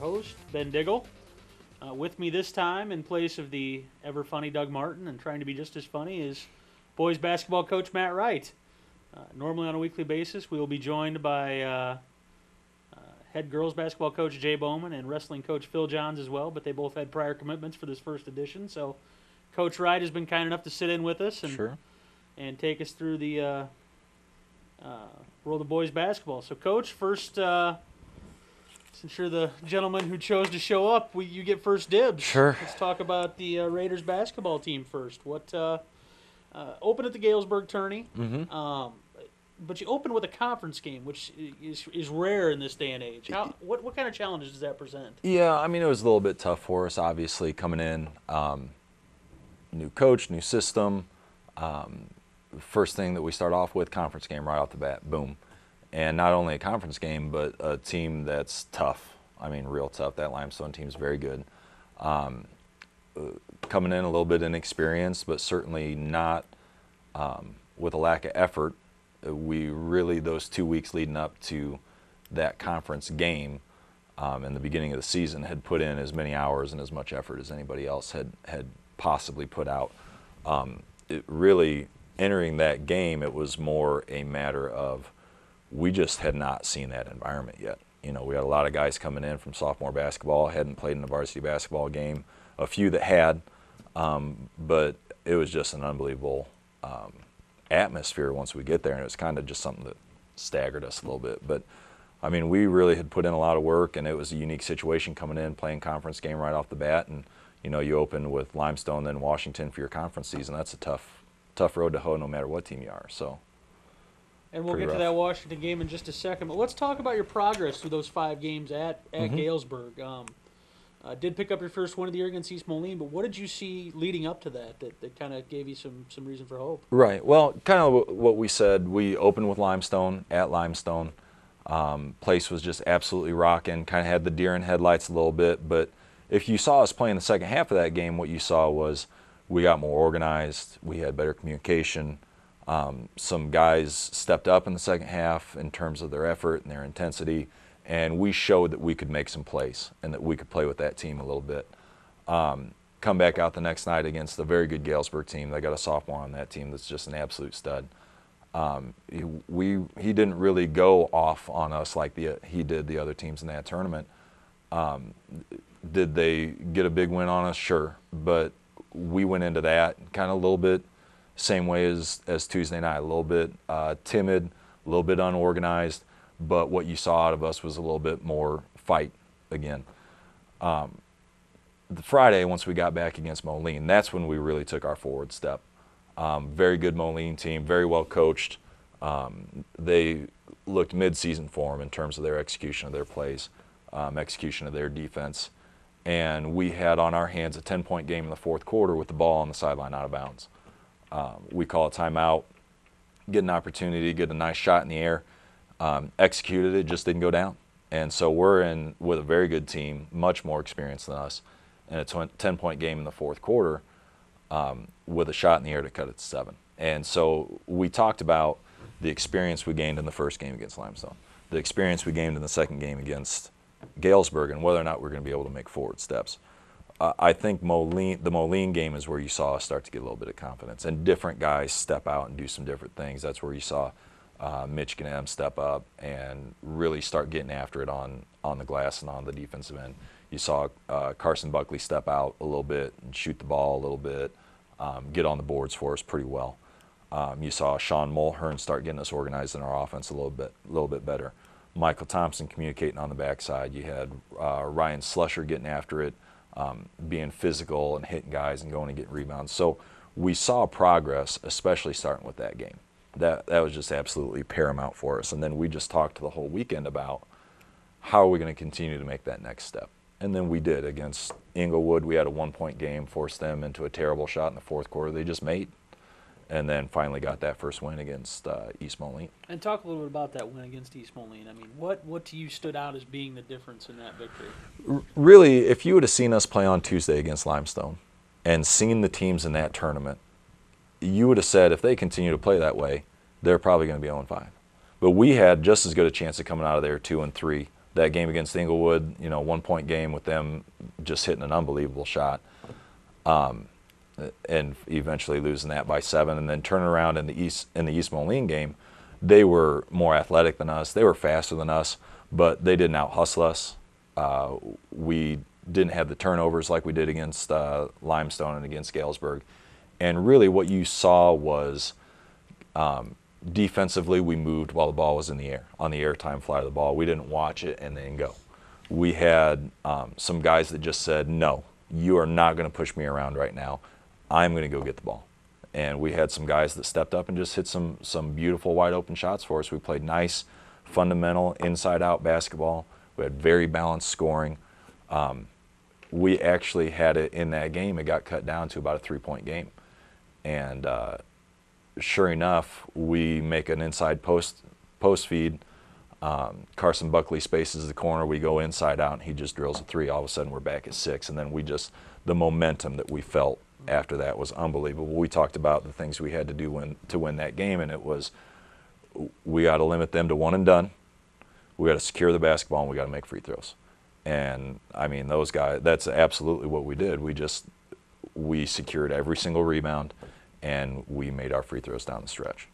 host, Ben Diggle. With me this time, in place of the ever funny Doug Martin and trying to be just as funny, is boys basketball coach Matt Wright. Normally on a weekly basis, we will be joined by head girls basketball coach Jay Bowman and wrestling coach Phil Johns as well, but they both had prior commitments for this first edition. So Coach Wright has been kind enough to sit in with us and take us through the world of boys basketball. So, Coach, first, since you're the gentleman who chose to show up, you get first dibs. Sure. Let's talk about the Raiders basketball team first. What open at the Galesburg tourney, but you open with a conference game, which is rare in this day and age. What kind of challenges does that present? Yeah, I mean, it was a little bit tough for us, obviously, coming in. New coach, new system. First thing that we start off with, conference game right off the bat, boom. And not only a conference game, but a team that's tough. I mean, real tough. That Limestone team is very good. Coming in a little bit inexperienced, but certainly not with a lack of effort. We really, those 2 weeks leading up to that conference game in the beginning of the season, had put in as many hours and as much effort as anybody else had possibly put out. It really, entering that game, it was more a matter of we just had not seen that environment yet. You know, we had a lot of guys coming in from sophomore basketball, hadn't played in a varsity basketball game, a few that had, but it was just an unbelievable atmosphere once we get there, and it was kind of just something that staggered us a little bit. But I mean, we really had put in a lot of work, and it was a unique situation coming in, playing conference game right off the bat, and you know, you open with Limestone, then Washington for your conference season. That's a tough road to hoe, no matter what team you are. So. And we'll get to that Washington game in just a second. But let's talk about your progress through those 5 games at Galesburg. Did pick up your first win of the year against East Moline, but what did you see leading up to that kind of gave you some reason for hope? Right. Well, kind of what we said. We opened with Limestone, at Limestone. Place was just absolutely rocking. Kind of had the deer in headlights a little bit. But if you saw us playing the second half of that game, what you saw was we got more organized. We had better communication. Some guys stepped up in the second half in terms of their effort and their intensity, and we showed that we could make some plays and that we could play with that team a little bit. Come back out the next night against a very good Galesburg team. They got a sophomore on that team that's just an absolute stud. He didn't really go off on us like he did the other teams in that tournament. Did they get a big win on us? Sure, but we went into that kind of a little bit same way as Tuesday night, a little bit timid, a little bit unorganized, but what you saw out of us was a little bit more fight again. The Friday, once we got back against Moline, that's when we really took our forward step. Very good Moline team, very well coached. They looked mid-season form in terms of their execution of their plays, execution of their defense. And we had on our hands a 10-point game in the fourth quarter with the ball on the sideline out of bounds. We call a timeout, get an opportunity, get a nice shot in the air, executed it, just didn't go down. And so we're in with a very good team, much more experienced than us, and a 10-point game in the fourth quarter with a shot in the air to cut it to 7. And so we talked about the experience we gained in the first game against Limestone, the experience we gained in the second game against Galesburg, and whether or not we're going to be able to make forward steps. I think the Moline game is where you saw us start to get a little bit of confidence, and different guys step out and do some different things. That's where you saw Mitch Ganem step up and really start getting after it on the glass and on the defensive end. You saw Carson Buckley step out a little bit and shoot the ball a little bit, get on the boards for us pretty well. You saw Sean Mulhern start getting us organized in our offense a little bit better. Michael Thompson communicating on the backside. You had Ryan Slusher getting after it, being physical and hitting guys and going and getting rebounds. So we saw progress, especially starting with that game. That was just absolutely paramount for us. And then we just talked the whole weekend about how are we going to continue to make that next step. And then we did against Inglewood. We had a 1-point game, forced them into a terrible shot in the fourth quarter they just made. And then finally got that first win against East Moline. And talk a little bit about that win against East Moline. I mean, what to you stood out as being the difference in that victory? Really, if you would have seen us play on Tuesday against Limestone and seen the teams in that tournament, you would have said if they continue to play that way, they're probably going to be 0-5. But we had just as good a chance of coming out of there 2-3 that game against Inglewood, 1-point game with them just hitting an unbelievable shot, and eventually losing that by 7, and then turning around in the East Moline game. They were more athletic than us. They were faster than us, but they didn't out-hustle us. We didn't have the turnovers like we did against Limestone and against Galesburg. And really what you saw was defensively we moved while the ball was in the air, on the airtime fly of the ball. We didn't watch it and then go. We had some guys that just said, no, you are not going to push me around right now. I'm going to go get the ball. And we had some guys that stepped up and just hit some beautiful wide open shots for us. We played nice, fundamental, inside-out basketball. We had very balanced scoring. We actually had it in that game. It got cut down to about a 3-point game. And sure enough, we make an inside post feed. Carson Buckley spaces the corner. We go inside out, and he just drills a 3. All of a sudden, we're back at 6. And then the momentum that we felt after that was unbelievable. We talked about the things we had to do to win that game, and it was we got to limit them to one and done. We got to secure the basketball, and we got to make free throws. And I mean, those guys, that's absolutely what we did. We secured every single rebound, and we made our free throws down the stretch.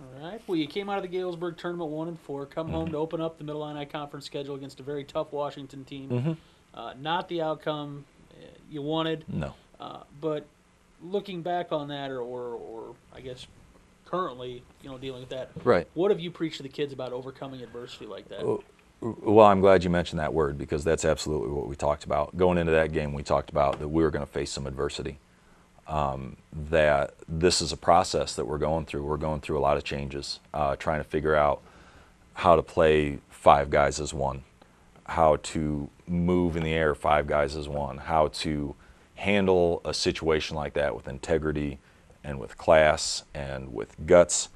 All right. Well, you came out of the Galesburg tournament 1-4, come home to open up the Middle Illini Conference schedule against a very tough Washington team. Not the outcome you wanted. No. But looking back on that, or I guess currently, dealing with that, right? What have you preached to the kids about overcoming adversity like that? Well, I'm glad you mentioned that word, because that's absolutely what we talked about. Going into that game, we talked about that we were going to face some adversity, that this is a process that we're going through. We're going through a lot of changes, trying to figure out how to play 5 guys as one, how to move in the air 5 guys as one, how to handle a situation like that with integrity and with class and with guts.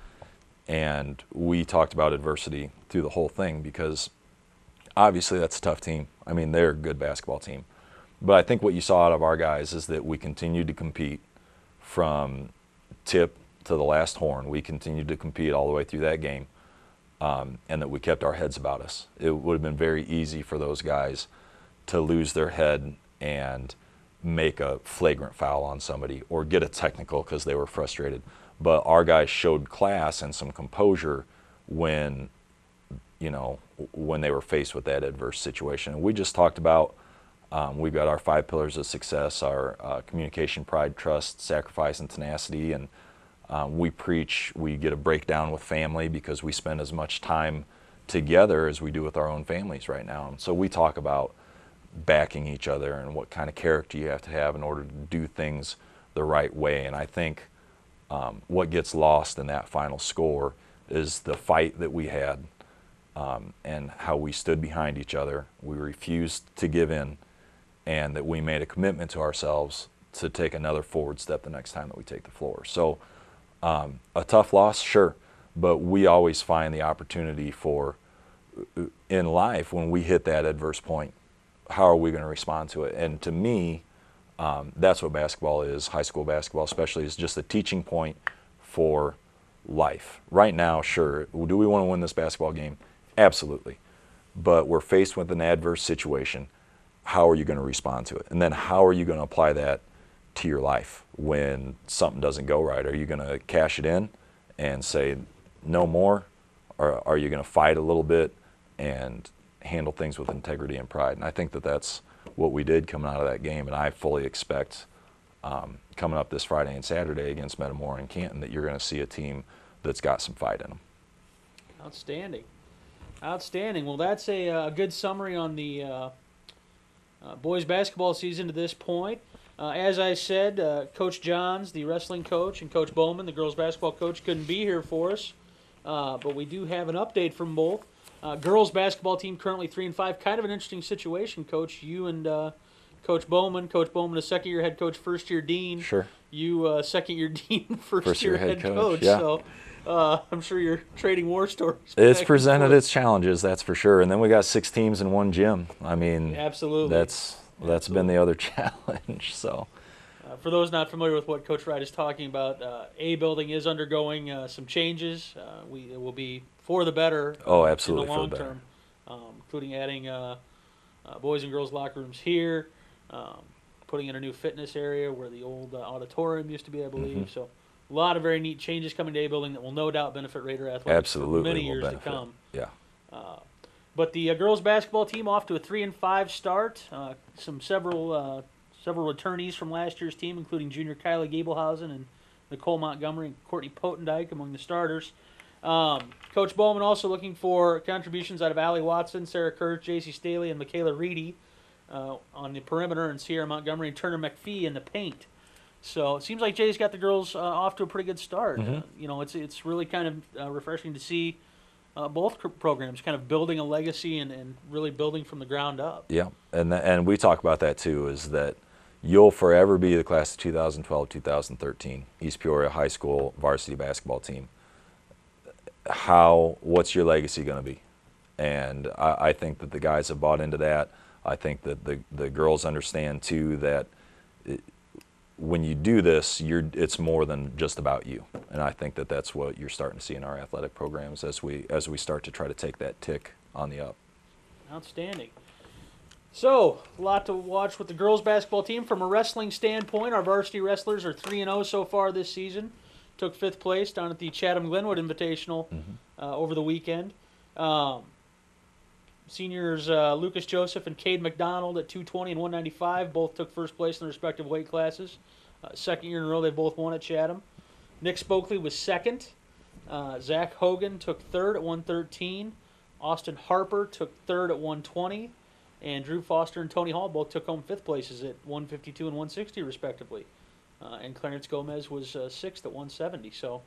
And we talked about adversity through the whole thing, because obviously that's a tough team. I mean, they're a good basketball team. But I think what you saw out of our guys is that we continued to compete from tip to the last horn. We continued to compete all the way through that game, and that we kept our heads about us. It would have been very easy for those guys to lose their head and make a flagrant foul on somebody or get a technical because they were frustrated. But our guys showed class and some composure when they were faced with that adverse situation. And we just talked about, we've got our 5 pillars of success, our communication, pride, trust, sacrifice, and tenacity. And we get a breakdown with family because we spend as much time together as we do with our own families right now. And so we talk about backing each other and what kind of character you have to have in order to do things the right way. And I think what gets lost in that final score is the fight that we had, and how we stood behind each other. We refused to give in, and that we made a commitment to ourselves to take another forward step the next time that we take the floor. So a tough loss, sure, but we always find the opportunity for, in life, when we hit that adverse point, how are we going to respond to it? And to me, that's what basketball is, high school basketball especially, is just a teaching point for life. Right now, sure, do we want to win this basketball game? Absolutely. But we're faced with an adverse situation. How are you going to respond to it? And then how are you going to apply that to your life when something doesn't go right? Are you going to cash it in and say no more? Or are you going to fight a little bit and handle things with integrity and pride? And I think that that's what we did coming out of that game. And I fully expect coming up this Friday and Saturday against Metamora and Canton that you're going to see a team that's got some fight in them. Outstanding. Outstanding. Well, that's a good summary on the boys basketball season to this point. As I said, Coach Johns, the wrestling coach, and Coach Bowman, the girls basketball coach, couldn't be here for us. But we do have an update from both. Girls basketball team currently 3-5. Kind of an interesting situation, Coach. You and Coach Bowman, a second-year head coach, first-year dean. Sure. You second-year dean, first-year head coach. Yeah. So I'm sure you're trading war stories. It's presented its challenges, that's for sure. And then we got 6 teams in one gym. I mean, absolutely. That's been the other challenge. So, for those not familiar with what Coach Wright is talking about, A building is undergoing some changes. It will be for the better. Oh, absolutely, in the long for the term. including adding boys and girls locker rooms here, putting in a new fitness area where the old auditorium used to be, I believe. Mm-hmm. So a lot of very neat changes coming to A building that will no doubt benefit Raider athletics for many years to come. Yeah. But the girls basketball team off to a 3-5 start. Several returnees from last year's team, including junior Kylie Gabelhausen and Nicole Montgomery and Courtney Potendike among the starters. Coach Bowman also looking for contributions out of Allie Watson, Sarah Kurtz, J.C. Staley, and Michaela Reedy on the perimeter, and Sierra Montgomery and Turner McPhee in the paint. So it seems like Jay's got the girls off to a pretty good start. Mm-hmm. It's really kind of refreshing to see both programs kind of building a legacy and really building from the ground up. Yeah, and we talk about that too, is that you'll forever be the class of 2012-2013 East Peoria High School varsity basketball team. What's your legacy going to be? And I think that the guys have bought into that. I think that the girls understand too that when you do this, it's more than just about you. And I think that that's what you're starting to see in our athletic programs as we start to try to take that tick on the up. Outstanding. So, a lot to watch with the girls basketball team. From a wrestling standpoint, our varsity wrestlers are 3-0 so far this season. Took 5th place down at the Chatham Glenwood Invitational over the weekend. Seniors Lucas Joseph and Cade McDonald at 220 and 195 both took 1st place in their respective weight classes. 2nd year in a row they both won at Chatham. Nick Spokley was 2nd. Zach Hogan took 3rd at 113. Austin Harper took 3rd at 120. And Drew Foster and Tony Hall both took home 5th places at 152 and 160 respectively. And Clarence Gomez was 6th at 170. So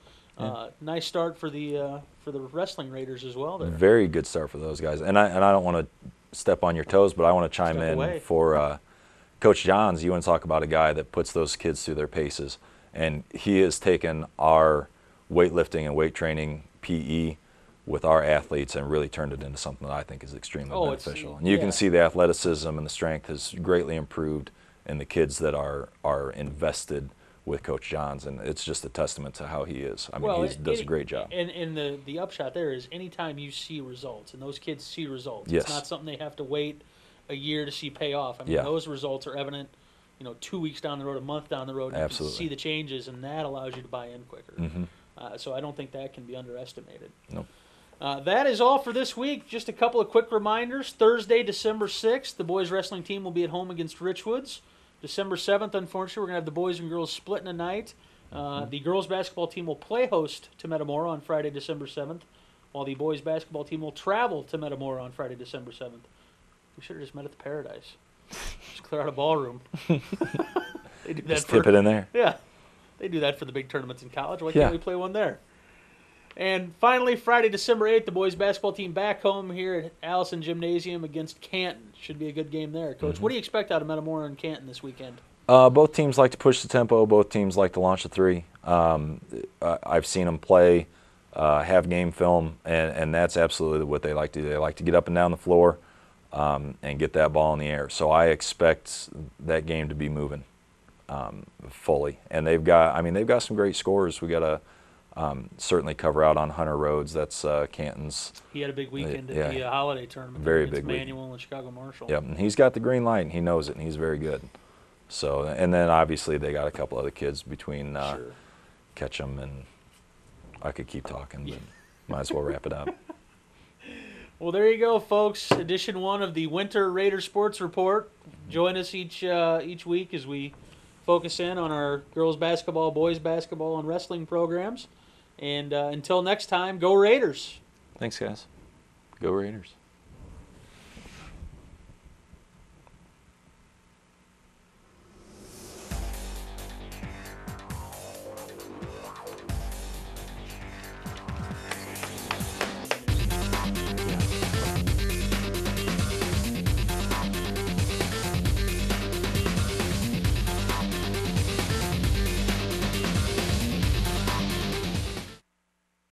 nice start for the wrestling Raiders as well there. Very good start for those guys. And I don't want to step on your toes, but I want to chime in for Coach Johns. You want to talk about a guy that puts those kids through their paces. And he has taken our weightlifting and weight training PE with our athletes and really turned it into something that I think is extremely beneficial. And you can see the athleticism and the strength has greatly improved in the kids that are invested with Coach Johns, and it's just a testament to how he is. I mean, he does a great job. And the upshot there is anytime you see results, and those kids see results, yes. It's not something they have to wait a year to see pay off. I mean, those results are evident, 2 weeks down the road, a month down the road, and you can see the changes, and that allows you to buy in quicker. Mm-hmm. So I don't think that can be underestimated. Nope. That is all for this week. Just a couple of quick reminders. Thursday, December 6th, the boys wrestling team will be at home against Richwoods. December 7th, unfortunately, we're going to have the boys and girls split in a night. The girls basketball team will play host to Metamora on Friday, December 7th, while the boys basketball team will travel to Metamora on Friday, December 7th. We should have just met at the Paradise. Just clear out a ballroom. They do that just tip it in there. Yeah. They do that for the big tournaments in college. Why can't we play one there? And finally, Friday, December 8th, the boys basketball team back home here at Allison Gymnasium against Canton. Should be a good game there. Coach, what do you expect out of Metamora and Canton this weekend? Both teams like to push the tempo. Both teams like to launch the three. I've seen them play, have game film, and that's absolutely what they like to do. They like to get up and down the floor and get that ball in the air. So I expect that game to be moving fully. And they've got some great scorers. We got to certainly cover out on Hunter Rhodes. That's Canton's. He had a big weekend at the holiday tournament. Very big Manual and Chicago Marshall. Yep, and he's got the green light, and he knows it, and he's very good. So, and then obviously they got a couple other kids between Ketchum and I could keep talking, but might as well wrap it up. Well, there you go, folks. Edition 1 of the Winter Raider Sports Report. Join us each week as we focus in on our girls basketball, boys basketball, and wrestling programs. And until next time, go Raiders. Thanks, guys. Go Raiders.